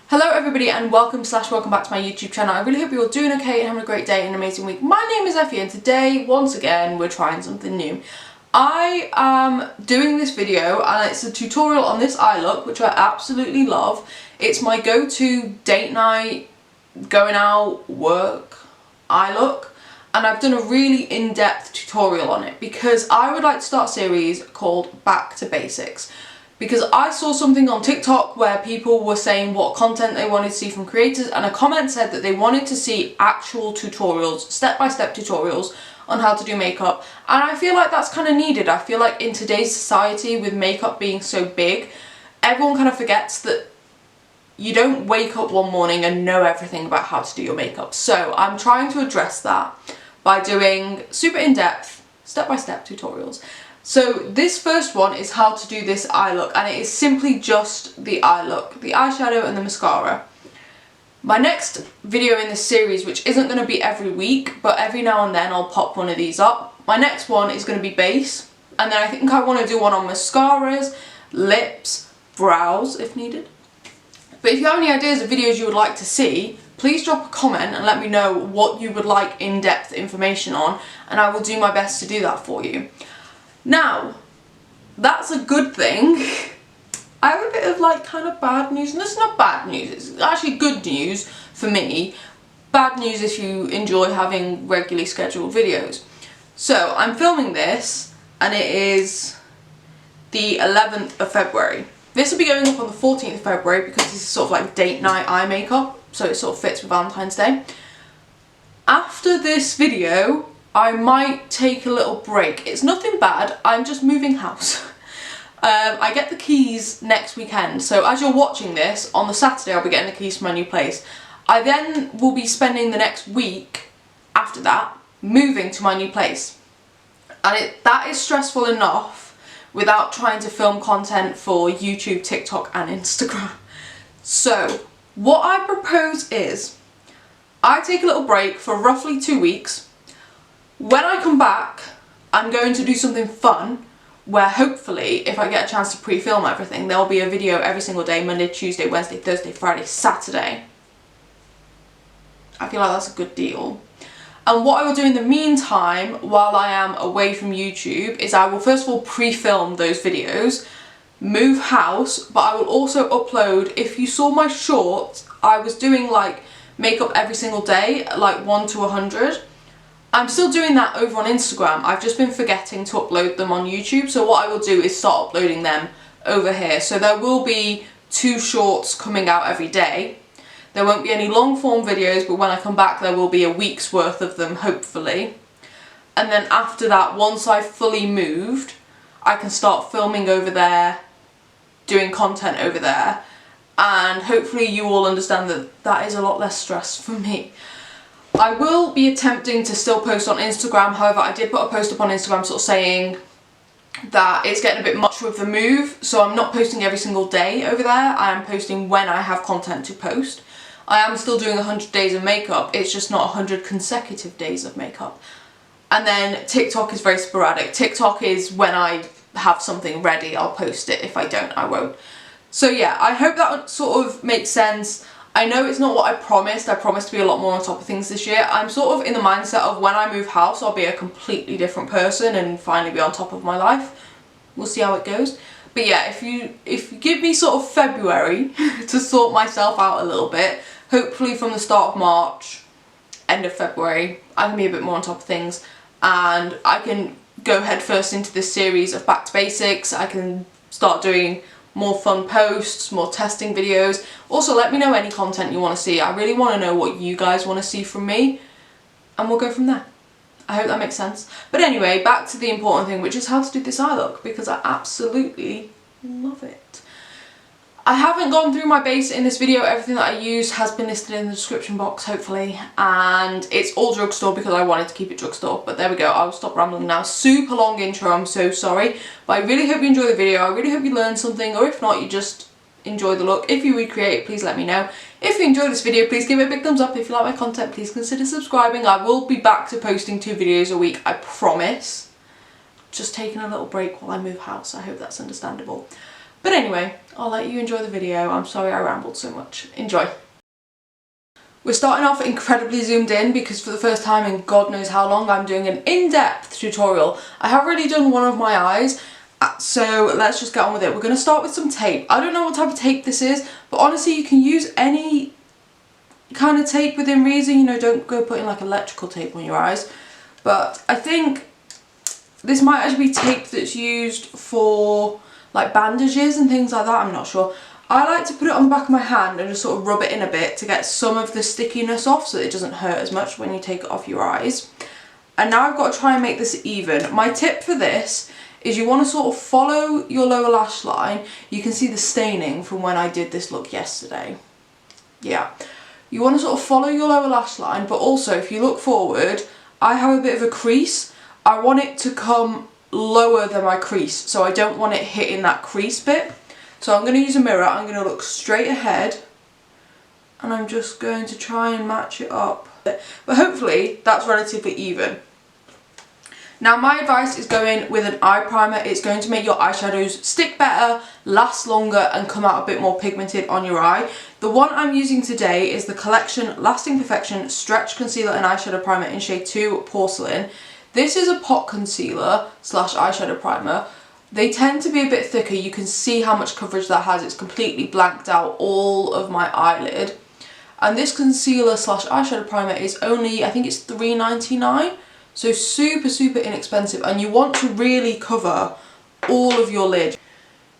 Hello everybody and welcome back to my YouTube channel. I really hope you're all doing okay and having a great day and an amazing week. My name is Effie and today, once again, we're trying something new. I am doing this video and it's a tutorial on this eye look, which I absolutely love. It's my go-to date night, going out, work eye look. And I've done a really in-depth tutorial on it because I would like to start a series called Back to Basics. Because I saw something on TikTok where people were saying what content they wanted to see from creators, and a comment said that they wanted to see actual tutorials, step-by-step tutorials on how to do makeup, and I feel like that's kind of needed. I feel like in today's society, with makeup being so big, everyone kind of forgets that you don't wake up one morning and know everything about how to do your makeup. So I'm trying to address that by doing super in-depth, step-by-step tutorials. So this first one is how to do this eye look, and it is simply just the eye look, the eyeshadow and the mascara. My next video in this series, which isn't going to be every week, but every now and then I'll pop one of these up. My next one is going to be base, and then I think I want to do one on mascaras, lips, brows if needed. But if you have any ideas of videos you would like to see, please drop a comment and let me know what you would like in-depth information on, and I will do my best to do that for you. Now, that's a good thing. I have a bit of like kind of bad news, and it's not bad news, it's actually good news for me. Bad news if you enjoy having regularly scheduled videos. So I'm filming this and it is the 11th of February. This will be going up on the 14th of February because this is sort of like date night eye makeup, so it sort of fits with Valentine's Day. After this video, I might take a little break. It's nothing bad, I'm just moving house. I get the keys next weekend, so as you're watching this, on the Saturday I'll be getting the keys to my new place. I then will be spending the next week after that moving to my new place. And that is stressful enough without trying to film content for YouTube, TikTok and Instagram. So what I propose is I take a little break for roughly 2 weeks. When I come back, I'm going to do something fun where hopefully, if I get a chance to pre-film everything, there will be a video every single day, Monday, Tuesday, Wednesday, Thursday, Friday, Saturday. I feel like that's a good deal. And what I will do in the meantime, while I am away from YouTube, is I will first of all pre-film those videos, move house, but I will also upload, if you saw my shorts, I was doing like makeup every single day, like 1 to 100. I'm still doing that over on Instagram. I've just been forgetting to upload them on YouTube, so what I will do is start uploading them over here. So there will be 2 shorts coming out every day. There won't be any long form videos, but when I come back there will be a week's worth of them, hopefully. And then after that, once I've fully moved, I can start filming over there, doing content over there, and hopefully you all understand that that is a lot less stress for me. I will be attempting to still post on Instagram, however I did put a post up on Instagram sort of saying that it's getting a bit much with the move, so I'm not posting every single day over there. I am posting when I have content to post. I am still doing 100 days of makeup, it's just not 100 consecutive days of makeup. And then TikTok is very sporadic. TikTok is when I have something ready, I'll post it. If I don't, I won't. So yeah, I hope that sort of makes sense. I know it's not what I promised to be a lot more on top of things this year. I'm sort of in the mindset of when I move house I'll be a completely different person and finally be on top of my life. We'll see how it goes. But yeah, if you give me sort of February to sort myself out a little bit, hopefully from the start of March, end of February, I can be a bit more on top of things and I can go head first into this series of Back to Basics. I can start doing more fun posts, more testing videos. Also, let me know any content you want to see. I really want to know what you guys want to see from me, and we'll go from there. I hope that makes sense. But anyway, back to the important thing, which is how to do this eye look, because I absolutely love it. I haven't gone through my base in this video. Everything that I use has been listed in the description box, hopefully, and it's all drugstore because I wanted to keep it drugstore. But there we go, I'll stop rambling now. Super long intro, I'm so sorry, but I really hope you enjoy the video. I really hope you learned something, or if not, you just enjoy the look. If you recreate, please let me know. If you enjoyed this video, please give it a big thumbs up. If you like my content, please consider subscribing. I will be back to posting 2 videos a week, I promise. Just taking a little break while I move house. I hope that's understandable. But anyway, I'll let you enjoy the video. I'm sorry I rambled so much. Enjoy. We're starting off incredibly zoomed in because for the first time in God knows how long I'm doing an in-depth tutorial. I have already done one of my eyes, so let's just get on with it. We're going to start with some tape. I don't know what type of tape this is, but honestly you can use any kind of tape within reason, you know, don't go putting like electrical tape on your eyes. But I think this might actually be tape that's used for like bandages and things like that, I'm not sure. I like to put it on the back of my hand and just sort of rub it in a bit to get some of the stickiness off so that it doesn't hurt as much when you take it off your eyes. And now I've got to try and make this even. My tip for this is you want to sort of follow your lower lash line. You can see the staining from when I did this look yesterday. Yeah. You want to sort of follow your lower lash line, but also if you look forward, I have a bit of a crease. I want it to come lower than my crease, so I don't want it hitting that crease bit. So I'm going to use a mirror, I'm going to look straight ahead and I'm just going to try and match it up. But hopefully that's relatively even. Now my advice is going with an eye primer. It's going to make your eyeshadows stick better, last longer and come out a bit more pigmented on your eye. The one I'm using today is the Collection Lasting Perfection Stretch Concealer and Eyeshadow Primer in shade 2 Porcelain. This is a pot concealer slash eyeshadow primer. They tend to be a bit thicker. You can see how much coverage that has. It's completely blanked out all of my eyelid. And this concealer slash eyeshadow primer is only, I think it's $3.99. So super inexpensive. And you want to really cover all of your lid.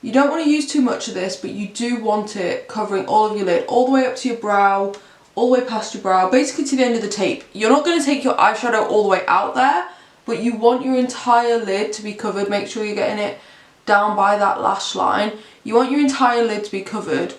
You don't want to use too much of this, but you do want it covering all of your lid, all the way up to your brow, all the way past your brow, basically to the end of the tape. You're not going to take your eyeshadow all the way out there, but you want your entire lid to be covered. Make sure you're getting it down by that lash line. You want your entire lid to be covered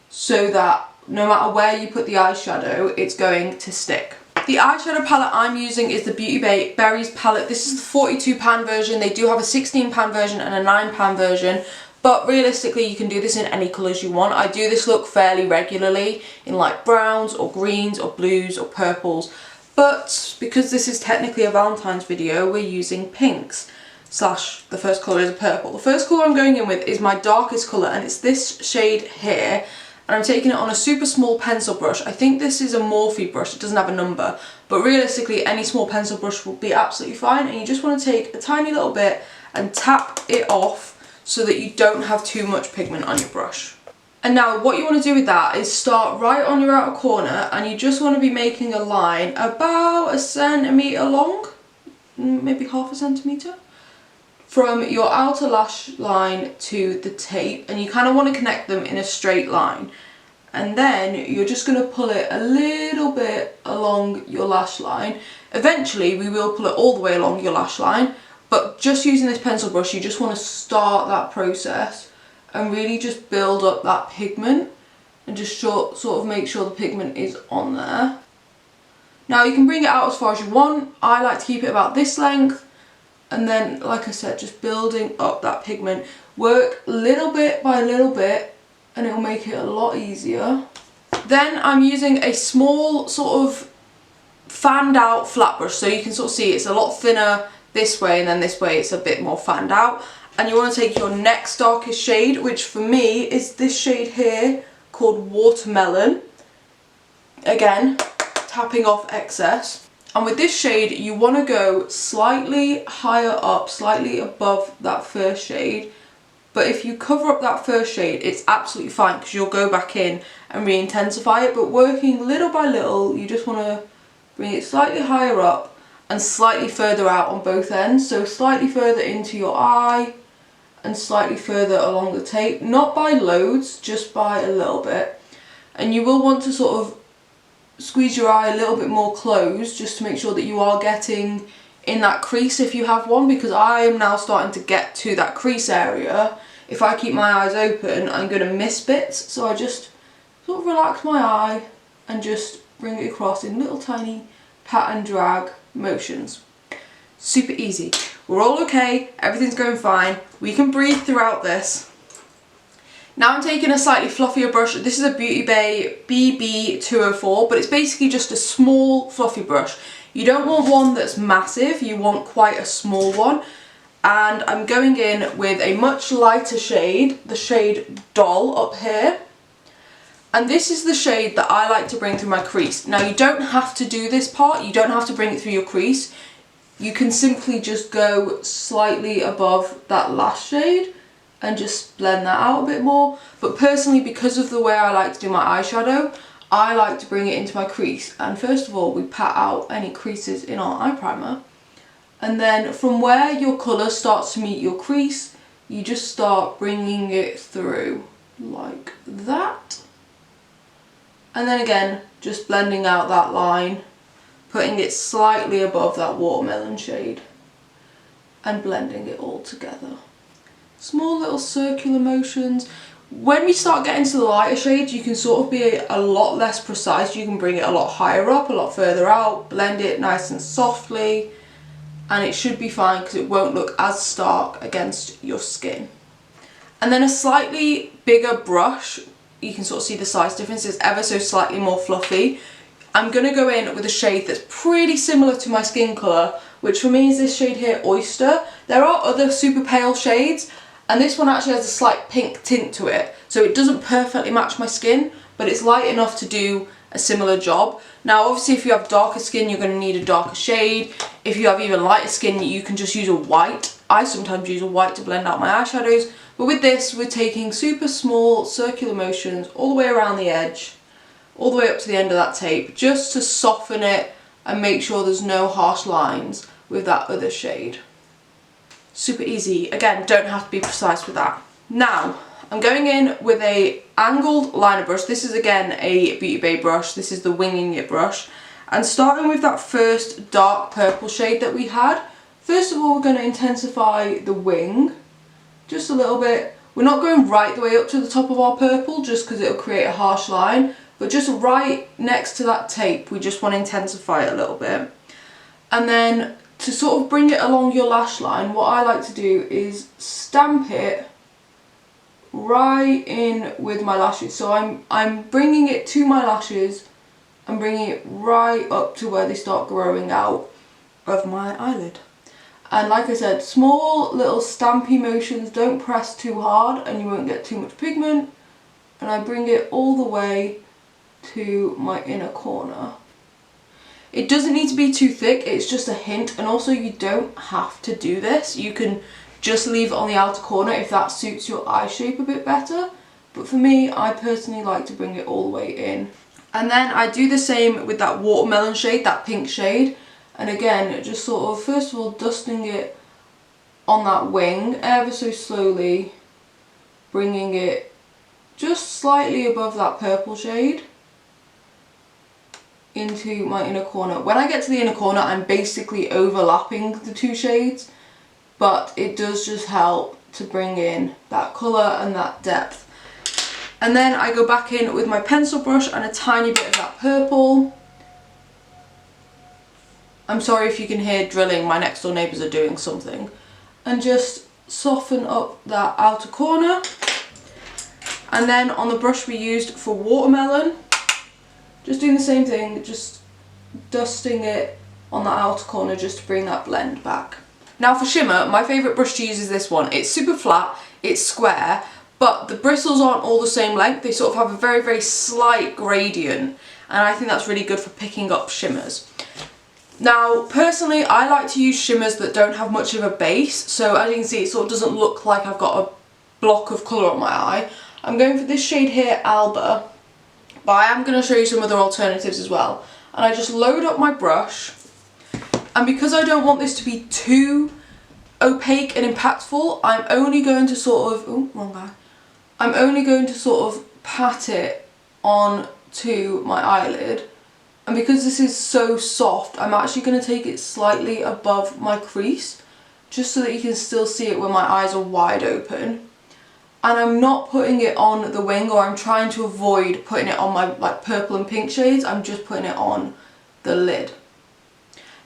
so that no matter where you put the eyeshadow, it's going to stick. The eyeshadow palette I'm using is the Beauty Bay Berries palette. This is the £42 version. They do have a £16 version and a £9 version, but realistically you can do this in any colours you want. I do this look fairly regularly in like browns or greens or blues or purples. But because this is technically a Valentine's video, we're using pinks, slash the first colour is a purple. The first colour I'm going in with is my darkest colour and it's this shade here. And I'm taking it on a super small pencil brush. I think this is a Morphe brush, it doesn't have a number. But realistically any small pencil brush will be absolutely fine. And you just want to take a tiny little bit and tap it off so that you don't have too much pigment on your brush. And now what you want to do with that is start right on your outer corner and you just want to be making a line about 1 centimetre long, maybe half a centimetre, from your outer lash line to the tape, and you kind of want to connect them in a straight line. And then you're just going to pull it a little bit along your lash line. Eventually we will pull it all the way along your lash line, but just using this pencil brush you just want to start that process and really just build up that pigment and just sort of make sure the pigment is on there. Now you can bring it out as far as you want. I like to keep it about this length, and then like I said, just building up that pigment. Work little bit by little bit and it will make it a lot easier. Then I'm using a small sort of fanned out flat brush, so you can sort of see it's a lot thinner this way and then this way it's a bit more fanned out. And you want to take your next darkest shade, which for me is this shade here called Watermelon. Again, tapping off excess. And with this shade, you want to go slightly higher up, slightly above that first shade. But if you cover up that first shade, it's absolutely fine because you'll go back in and re-intensify it. But working little by little, you just want to bring it slightly higher up and slightly further out on both ends. So slightly further into your eye and slightly further along the tape, not by loads, just by a little bit. And you will want to sort of squeeze your eye a little bit more closed just to make sure that you are getting in that crease if you have one, because I am now starting to get to that crease area. If I keep my eyes open, I'm going to miss bits, so I just sort of relax my eye and just bring it across in little tiny pat and drag motions. Super easy. We're all okay, everything's going fine, we can breathe throughout this. Now I'm taking a slightly fluffier brush. This is a Beauty Bay BB204, but it's basically just a small fluffy brush. You don't want one that's massive, you want quite a small one. and I'm going in with a much lighter shade, the shade Doll up here. And this is the shade that I like to bring through my crease. Now you don't have to do this part, you don't have to bring it through your crease. You can simply just go slightly above that last shade and just blend that out a bit more. But personally, because of the way I like to do my eyeshadow, I like to bring it into my crease. And first of all, we pat out any creases in our eye primer. And then from where your colour starts to meet your crease, you just start bringing it through like that. And then again, just blending out that line, putting it slightly above that watermelon shade and blending it all together. Small little circular motions. When we start getting to the lighter shades, you can sort of be a lot less precise. You can bring it a lot higher up, a lot further out, blend it nice and softly, and it should be fine because it won't look as stark against your skin. And then a slightly bigger brush, you can sort of see the size difference, is ever so slightly more fluffy. I'm going to go in with a shade that's pretty similar to my skin colour, which for me is this shade here, Oyster. There are other super pale shades, and this one actually has a slight pink tint to it, so it doesn't perfectly match my skin, but it's light enough to do a similar job. Now obviously if you have darker skin, you're going to need a darker shade. If you have even lighter skin, you can just use a white. I sometimes use a white to blend out my eyeshadows, but with this we're taking super small circular motions all the way around the edge, all the way up to the end of that tape, just to soften it and make sure there's no harsh lines with that other shade. Super easy. Again, don't have to be precise with that. Now, I'm going in with a angled liner brush. This is again a Beauty Bay brush. This is the Winging It brush. And starting with that first dark purple shade that we had, first of all we're going to intensify the wing just a little bit. We're not going right the way up to the top of our purple just because it'll create a harsh line, but just right next to that tape we just want to intensify it a little bit. And then to sort of bring it along your lash line, what I like to do is stamp it right in with my lashes. So I'm bringing it to my lashes and bringing it right up to where they start growing out of my eyelid. And like I said, small little stampy motions, don't press too hard and you won't get too much pigment. And I bring it all the way to my inner corner. It doesn't need to be too thick, it's just a hint, and also you don't have to do this. You can just leave it on the outer corner if that suits your eye shape a bit better. But for me, I personally like to bring it all the way in. And then I do the same with that watermelon shade, that pink shade. And again, just sort of, first of all, dusting it on that wing, ever so slowly, bringing it just slightly above that purple shade into my inner corner. When I get to the inner corner, I'm basically overlapping the two shades, but it does just help to bring in that colour and that depth. And then I go back in with my pencil brush and a tiny bit of that purple. I'm sorry if you can hear drilling, my next door neighbours are doing something. And just soften up that outer corner. And then on the brush we used for watermelon, just doing the same thing, just dusting it on the outer corner just to bring that blend back. Now for shimmer, my favourite brush to use is this one. It's super flat, it's square, but the bristles aren't all the same length. They sort of have a very, very slight gradient, and I think that's really good for picking up shimmers. Now, personally, I like to use shimmers that don't have much of a base, so as you can see, it sort of doesn't look like I've got a block of colour on my eye. I'm going for this shade here, Alba, but I am going to show you some other alternatives as well. And I just load up my brush, and because I don't want this to be too opaque and impactful, I'm only going to sort of, oh, wrong guy. I'm only going to sort of pat it onto my eyelid. And because this is so soft, I'm actually going to take it slightly above my crease, just so that you can still see it when my eyes are wide open. And I'm not putting it on the wing, or I'm trying to avoid putting it on my like purple and pink shades. I'm just putting it on the lid.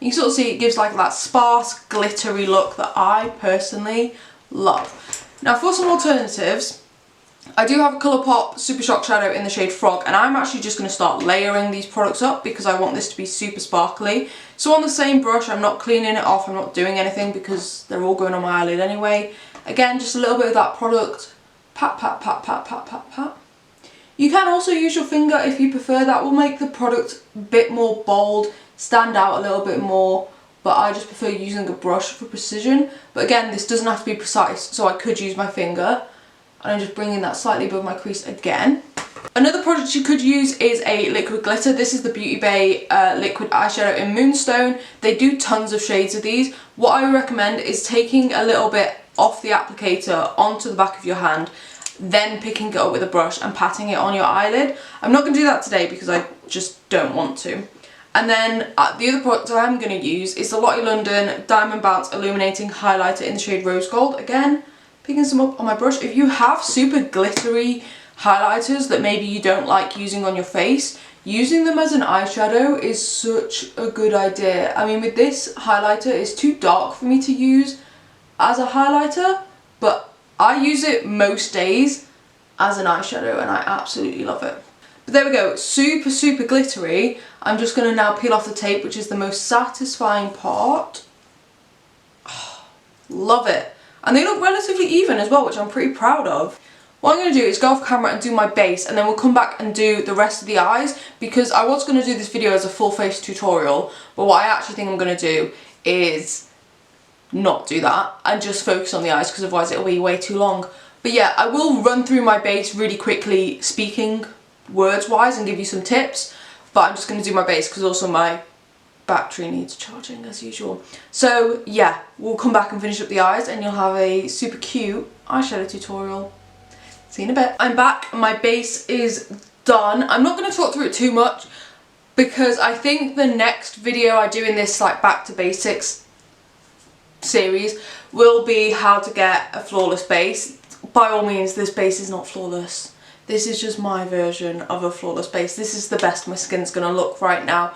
You can sort of see it gives like that sparse, glittery look that I personally love. Now for some alternatives, I do have a Colourpop Super Shock Shadow in the shade Frog, and I'm actually just going to start layering these products up because I want this to be super sparkly. So on the same brush, I'm not cleaning it off, I'm not doing anything because they're all going on my eyelid anyway. Again, just a little bit of that product. Pat, pat, pat, pat, pat, pat, pat. You can also use your finger if you prefer. That will make the product a bit more bold, stand out a little bit more, but I just prefer using a brush for precision. But again, this doesn't have to be precise, so I could use my finger. And I'm just bringing that slightly above my crease again. Another product you could use is a liquid glitter. This is the Beauty Bay liquid eyeshadow in Moonstone. They do tons of shades of these. What I recommend is taking a little bit off the applicator onto the back of your hand, then picking it up with a brush and patting it on your eyelid. I'm not going to do that today because I just don't want to. And then the other product I am going to use is the Lottie London Diamond Bounce Illuminating Highlighter in the shade Rose Gold. Again, picking some up on my brush. If you have super glittery highlighters that maybe you don't like using on your face, using them as an eyeshadow is such a good idea. I mean, with this highlighter, it's too dark for me to use as a highlighter, but I use it most days as an eyeshadow and I absolutely love it. But there we go, super, super glittery. I'm just going to now peel off the tape, which is the most satisfying part. Oh, love it. And they look relatively even as well, which I'm pretty proud of. What I'm going to do is go off camera and do my base, and then we'll come back and do the rest of the eyes, because I was going to do this video as a full face tutorial, but what I actually think I'm going to do is not do that and just focus on the eyes, because otherwise it'll be way too long. But yeah, I will run through my base really quickly, speaking words wise, and give you some tips, but I'm just going to do my base because also my battery needs charging as usual. So yeah, we'll come back and finish up the eyes and you'll have a super cute eyeshadow tutorial. See you in a bit. I'm back, my base is done. I'm not going to talk through it too much because I think the next video I do in this like back to basics series will be how to get a flawless base. By all means, this base is not flawless. This is just my version of a flawless base. This is the best my skin's going to look right now.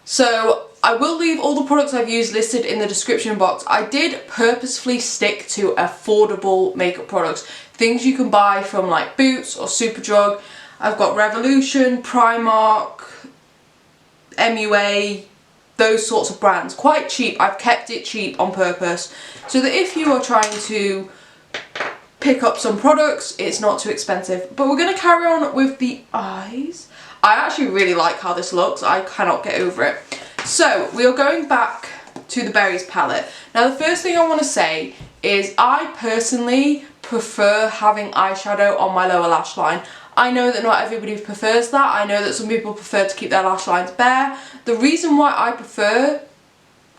So I will leave all the products I've used listed in the description box. I did purposefully stick to affordable makeup products. Things you can buy from like Boots or Superdrug. I've got Revolution, Primark, MUA, those sorts of brands. Quite cheap. I've kept it cheap on purpose so that if you are trying to pick up some products, it's not too expensive. But we're going to carry on with the eyes. I actually really like how this looks. I cannot get over it. So we are going back to the Berries palette. Now the first thing I want to say is I personally prefer having eyeshadow on my lower lash line. I know that not everybody prefers that. I know that some people prefer to keep their lash lines bare. The reason why I prefer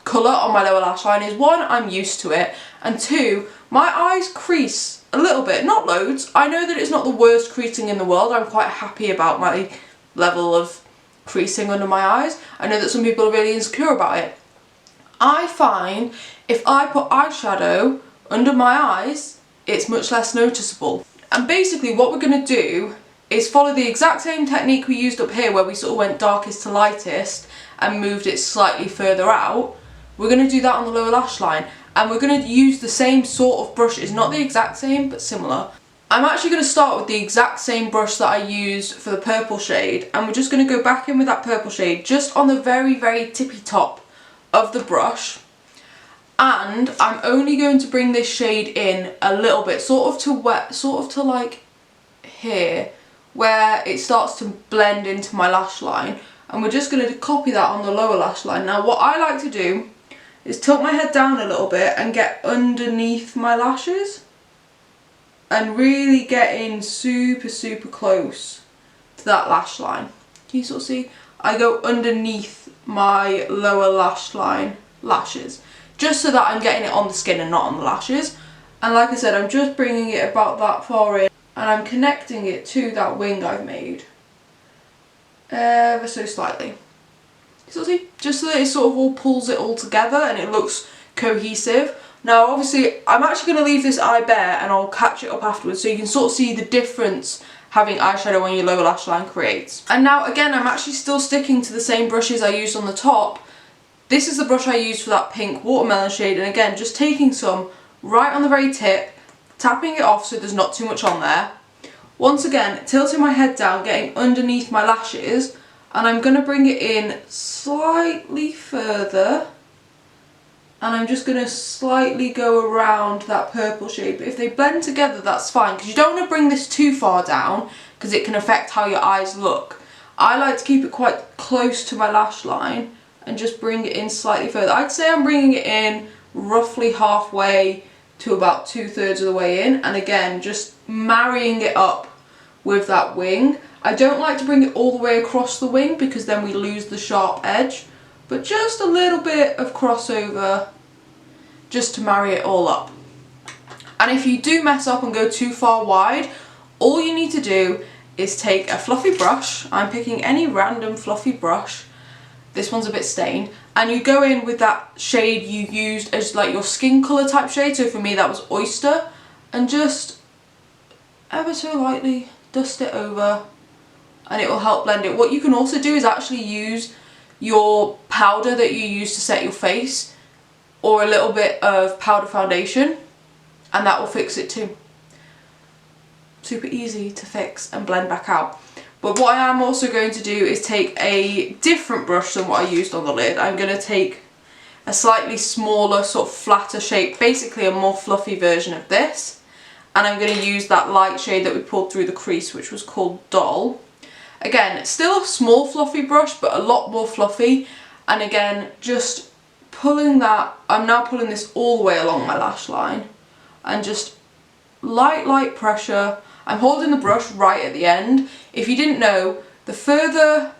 colour on my lower lash line is one, I'm used to it, and two, my eyes crease a little bit, not loads. I know that it's not the worst creasing in the world. I'm quite happy about my level of creasing under my eyes. I know that some people are really insecure about it. I find if I put eyeshadow under my eyes, it's much less noticeable. And basically what we're going to do is follow the exact same technique we used up here, where we sort of went darkest to lightest and moved it slightly further out. We're going to do that on the lower lash line, and we're going to use the same sort of brushes, not the exact same but similar. I'm actually going to start with the exact same brush that I used for the purple shade, and we're just going to go back in with that purple shade just on the very, very tippy top of the brush. And I'm only going to bring this shade in a little bit, sort of to like here, where it starts to blend into my lash line. And we're just going to copy that on the lower lash line. Now what I like to do is tilt my head down a little bit and get underneath my lashes. And really get in super, super close to that lash line. Can you sort of see? I go underneath my lower lash line lashes, just so that I'm getting it on the skin and not on the lashes. And like I said, I'm just bringing it about that far in, and I'm connecting it to that wing I've made ever so slightly. You sort of see? Just so that it sort of all pulls it all together and it looks cohesive. Now obviously I'm actually going to leave this eye bare and I'll catch it up afterwards so you can sort of see the difference having eyeshadow on your lower lash line creates. And now again, I'm actually still sticking to the same brushes I used on the top. This is the brush I used for that pink watermelon shade, and again just taking some right on the very tip, tapping it off so there's not too much on there. Once again, tilting my head down, getting underneath my lashes, and I'm going to bring it in slightly further, and I'm just going to slightly go around that purple shade. But if they blend together, that's fine, because you don't want to bring this too far down because it can affect how your eyes look. I like to keep it quite close to my lash line and just bring it in slightly further. I'd say I'm bringing it in roughly halfway to about 2/3 of the way in, and again just marrying it up with that wing. I don't like to bring it all the way across the wing because then we lose the sharp edge, but just a little bit of crossover just to marry it all up. And if you do mess up and go too far wide, all you need to do is take a fluffy brush. I'm picking any random fluffy brush. This one's a bit stained, and you go in with that shade you used as like your skin colour type shade. So for me that was Oyster, and just ever so lightly dust it over, and it will help blend it. What you can also do is actually use your powder that you use to set your face, or a little bit of powder foundation, and that will fix it too. Super easy to fix and blend back out. But what I am also going to do is take a different brush than what I used on the lid. I'm going to take a slightly smaller, sort of flatter shape, basically a more fluffy version of this. And I'm going to use that light shade that we pulled through the crease, which was called Doll. Again, still a small fluffy brush, but a lot more fluffy. And again, just pulling that, I'm now pulling this all the way along my lash line. And just light pressure. I'm holding the brush right at the end. If you didn't know, the further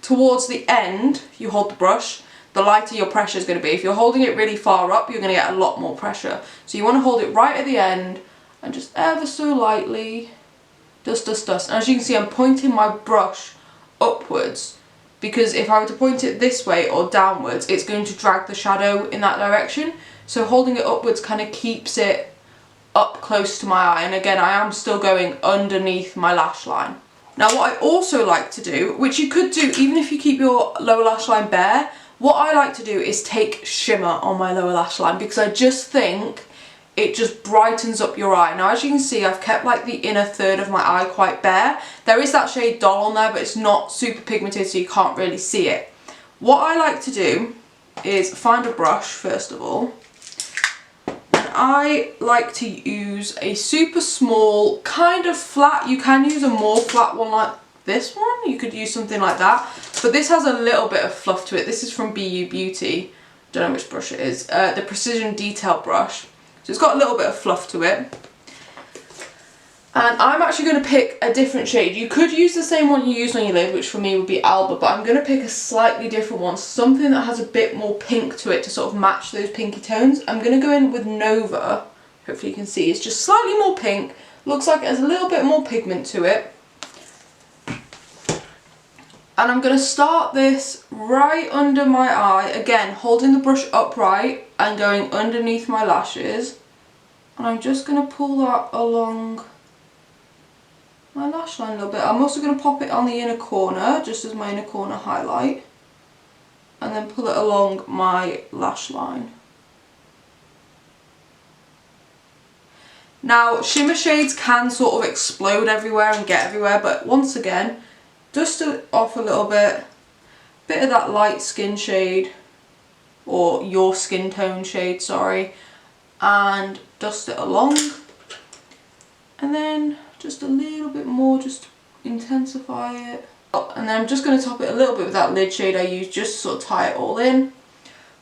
towards the end you hold the brush, the lighter your pressure is going to be. If you're holding it really far up, you're going to get a lot more pressure. So you want to hold it right at the end and just ever so lightly dust. And as you can see, I'm pointing my brush upwards, because if I were to point it this way or downwards, it's going to drag the shadow in that direction. So holding it upwards kind of keeps it up close to my eye, and again I am still going underneath my lash line. Now what I also like to do, which you could do even if you keep your lower lash line bare, what I like to do is take shimmer on my lower lash line, because I just think it just brightens up your eye. Now as you can see, I've kept like the inner third of my eye quite bare. There is that shade Doll on there, but it's not super pigmented, so you can't really see it. What I like to do is find a brush first of all. I like to use a super small, kind of flat, you can use a more flat one like this one, you could use something like that, but this has a little bit of fluff to it. This is from BU Beauty, don't know which brush it is, the Precision Detail brush, so it's got a little bit of fluff to it. And I'm actually going to pick a different shade. You could use the same one you used on your lid, which for me would be Alba, but I'm going to pick a slightly different one, something that has a bit more pink to it to sort of match those pinky tones. I'm going to go in with Nova, hopefully you can see, it's just slightly more pink, looks like it has a little bit more pigment to it. And I'm going to start this right under my eye, again holding the brush upright and going underneath my lashes. And I'm just going to pull that along my lash line a little bit. I'm also going to pop it on the inner corner, just as my inner corner highlight, and then pull it along my lash line. Now shimmer shades can sort of explode everywhere and get everywhere, but once again, dust it off a little bit of that light skin shade, or your skin tone shade, sorry, and dust it along, and then just a little bit more just to intensify it. And then I'm just going to top it a little bit with that lid shade I used just to sort of tie it all in.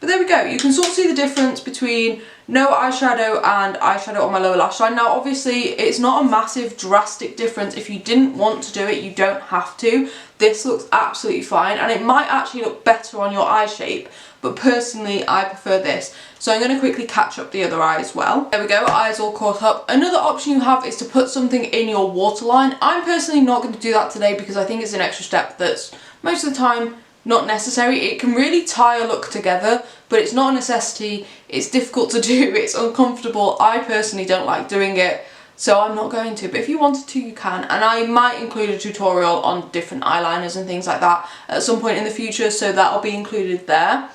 But there we go, you can sort of see the difference between no eyeshadow and eyeshadow on my lower lash line. Now obviously it's not a massive drastic difference. If you didn't want to do it, you don't have to. This looks absolutely fine, and it might actually look better on your eye shape, but personally I prefer this. So I'm going to quickly catch up the other eye as well. There we go, eyes all caught up. Another option you have is to put something in your waterline. I'm personally not going to do that today because I think it's an extra step that's most of the time not necessary. It can really tie a look together, but it's not a necessity. It's difficult to do, it's uncomfortable. I personally don't like doing it, so I'm not going to, but if you wanted to, you can. And I might include a tutorial on different eyeliners and things like that at some point in the future, so that'll be included there.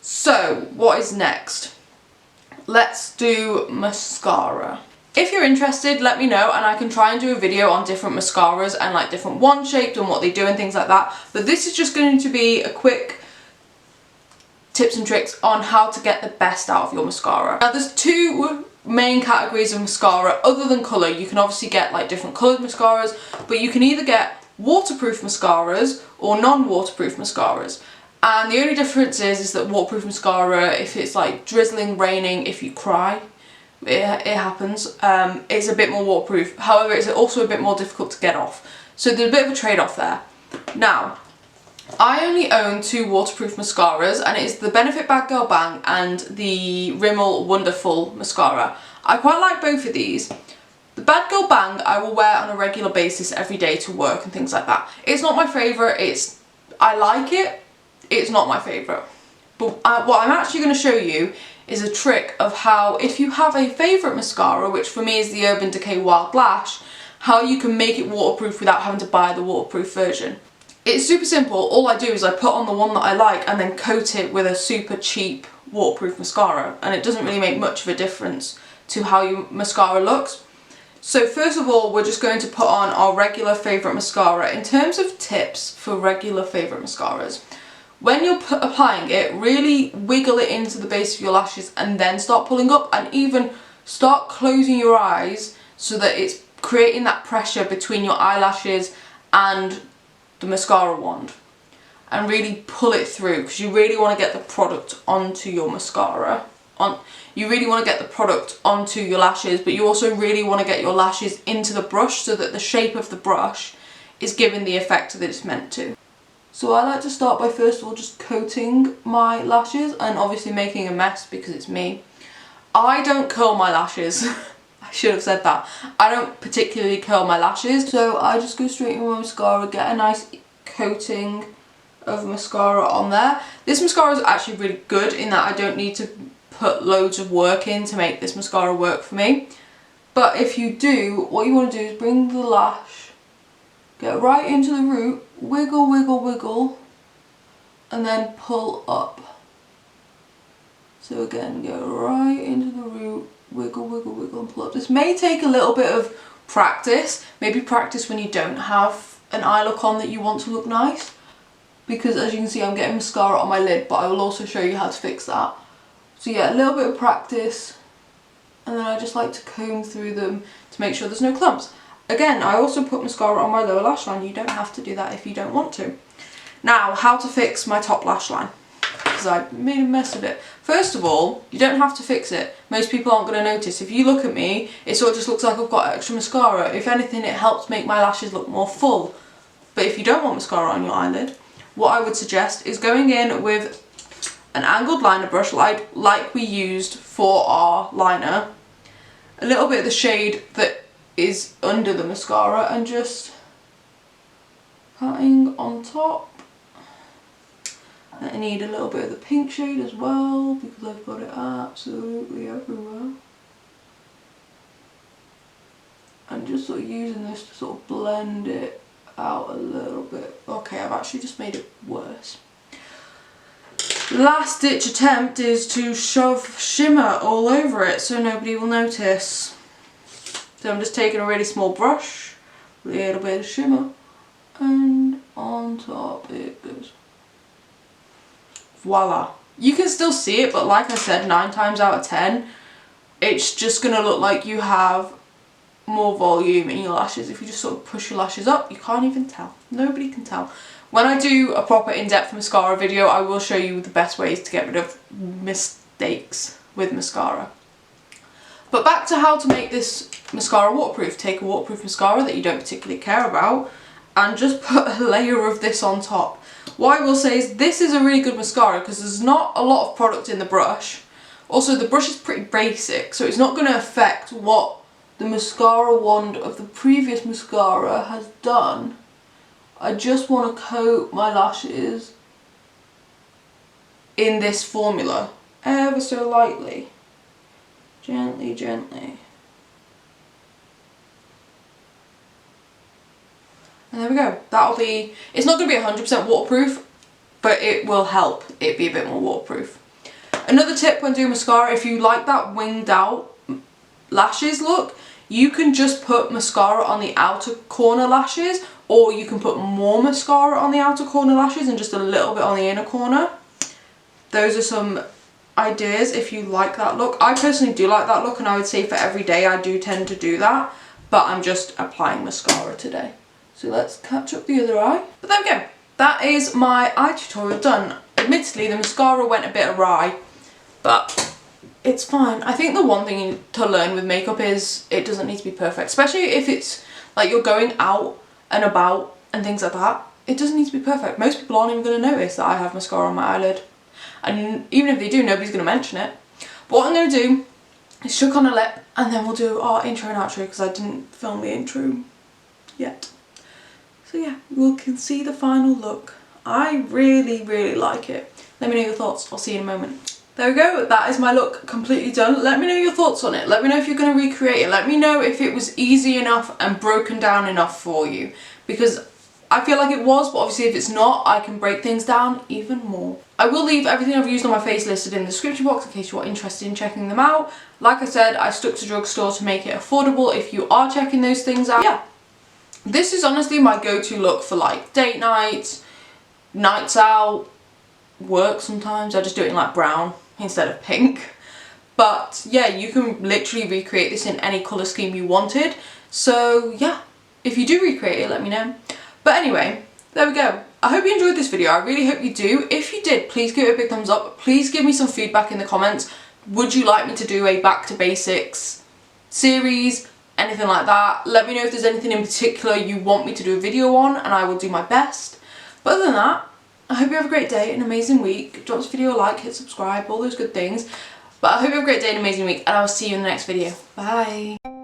So what is next? Let's do mascara. If you're interested, let me know and I can try and do a video on different mascaras and like different wand shapes and what they do and things like that. But this is just going to be a quick tips and tricks on how to get the best out of your mascara. Now there's two main categories of mascara other than colour. You can obviously get like different coloured mascaras, but you can either get waterproof mascaras or non-waterproof mascaras. And the only difference is that waterproof mascara, if it's like drizzling, raining, if you cry, it happens, it's a bit more waterproof. However, it's also a bit more difficult to get off. So there's a bit of a trade-off there. Now, I only own two waterproof mascaras, and it's the Benefit Bad Girl Bang and the Rimmel Wonderful mascara. I quite like both of these. The Bad Girl Bang I will wear on a regular basis every day to work and things like that. It's not my favourite, I like it, it's not my favourite. But what I'm actually going to show you is a trick of how, if you have a favourite mascara, which for me is the Urban Decay Wild Lash, how you can make it waterproof without having to buy the waterproof version. It's super simple. All I do is I put on the one that I like and then coat it with a super cheap waterproof mascara, and it doesn't really make much of a difference to how your mascara looks. So first of all, we're just going to put on our regular favourite mascara. In terms of tips for regular favourite mascaras, when you're applying it, really wiggle it into the base of your lashes and then start pulling up, and even start closing your eyes so that it's creating that pressure between your eyelashes and the mascara wand, and really pull it through, because you really want to get the product onto your mascara. You really want to get the product onto your lashes, but you also really want to get your lashes into the brush so that the shape of the brush is giving the effect that it's meant to. So I like to start by first of all just coating my lashes, and obviously making a mess because it's me. I don't curl my lashes. I should have said that. I don't particularly curl my lashes, so I just go straight in with my mascara, get a nice coating of mascara on there. This mascara is actually really good in that I don't need to put loads of work in to make this mascara work for me. But if you do, what you want to do is bring the lash, get right into the root, wiggle, wiggle, wiggle, and then pull up. So again, go right into the root, wiggle, wiggle, wiggle, and pull up. This may take a little bit of practice. Maybe practice when you don't have an eye look on that you want to look nice. Because as you can see, I'm getting mascara on my lid, but I will also show you how to fix that. So yeah, a little bit of practice, and then I just like to comb through them to make sure there's no clumps. Again, I also put mascara on my lower lash line. You don't have to do that if you don't want to. Now, how to fix my top lash line, because I made a mess of it. First of all, you don't have to fix it. Most people aren't going to notice. If you look at me, it sort of just looks like I've got extra mascara. If anything, it helps make my lashes look more full. But if you don't want mascara on your eyelid, what I would suggest is going in with an angled liner brush like we used for our liner, a little bit of the shade that is under the mascara, and just patting on top. I need a little bit of the pink shade as well, because I've got it absolutely everywhere. And just sort of using this to sort of blend it out a little bit. Okay, I've actually just made it worse. Last ditch attempt is to shove shimmer all over it so nobody will notice. So I'm just taking a really small brush, a little bit of shimmer, and on top it goes. Voila. You can still see it, but like I said, 9 times out of 10, it's just going to look like you have more volume in your lashes. If you just sort of push your lashes up, you can't even tell. Nobody can tell. When I do a proper in-depth mascara video, I will show you the best ways to get rid of mistakes with mascara. But back to how to make this mascara waterproof. Take a waterproof mascara that you don't particularly care about and just put a layer of this on top. What I will say is this is a really good mascara because there's not a lot of product in the brush. Also, the brush is pretty basic, so it's not going to affect what the mascara wand of the previous mascara has done. I just want to coat my lashes in this formula ever so lightly. Gently, gently. And there we go. That'll be, it's not going to be 100% waterproof, but it will help it be a bit more waterproof. Another tip when doing mascara, if you like that winged out lashes look, you can just put mascara on the outer corner lashes, or you can put more mascara on the outer corner lashes and just a little bit on the inner corner. Those are some ideas if you like that look. I personally do like that look, and I would say for every day I do tend to do that, but I'm just applying mascara today. So let's catch up the other eye. But there we go. That is my eye tutorial done. Admittedly, the mascara went a bit awry, but it's fine. I think the one thing to learn with makeup is it doesn't need to be perfect, especially if it's like you're going out and about and things like that. It doesn't need to be perfect. Most people aren't even going to notice that I have mascara on my eyelid, and even if they do, nobody's going to mention it. But what I'm going to do is shook on a lip, and then we'll do our intro and outro because I didn't film the intro yet. So yeah, we can see the final look. I really, really like it. Let me know your thoughts. I'll see you in a moment. There we go. That is my look completely done. Let me know your thoughts on it. Let me know if you're going to recreate it. Let me know if it was easy enough and broken down enough for you, because I feel like it was, but obviously if it's not, I can break things down even more. I will leave everything I've used on my face listed in the description box in case you are interested in checking them out. Like I said, I stuck to drugstore to make it affordable if you are checking those things out. Yeah, this is honestly my go-to look for like date nights, nights out, work sometimes. I just do it in like brown instead of pink. But yeah, you can literally recreate this in any colour scheme you wanted. So yeah, if you do recreate it, let me know. But anyway, there we go. I hope you enjoyed this video. I really hope you do. If you did, please give it a big thumbs up. Please give me some feedback in the comments. Would you like me to do a back to basics series? Anything like that? Let me know if there's anything in particular you want me to do a video on, and I will do my best. But other than that, I hope you have a great day, an amazing week. Drop this video a like, hit subscribe, all those good things. But I hope you have a great day, an amazing week, and I will see you in the next video. Bye.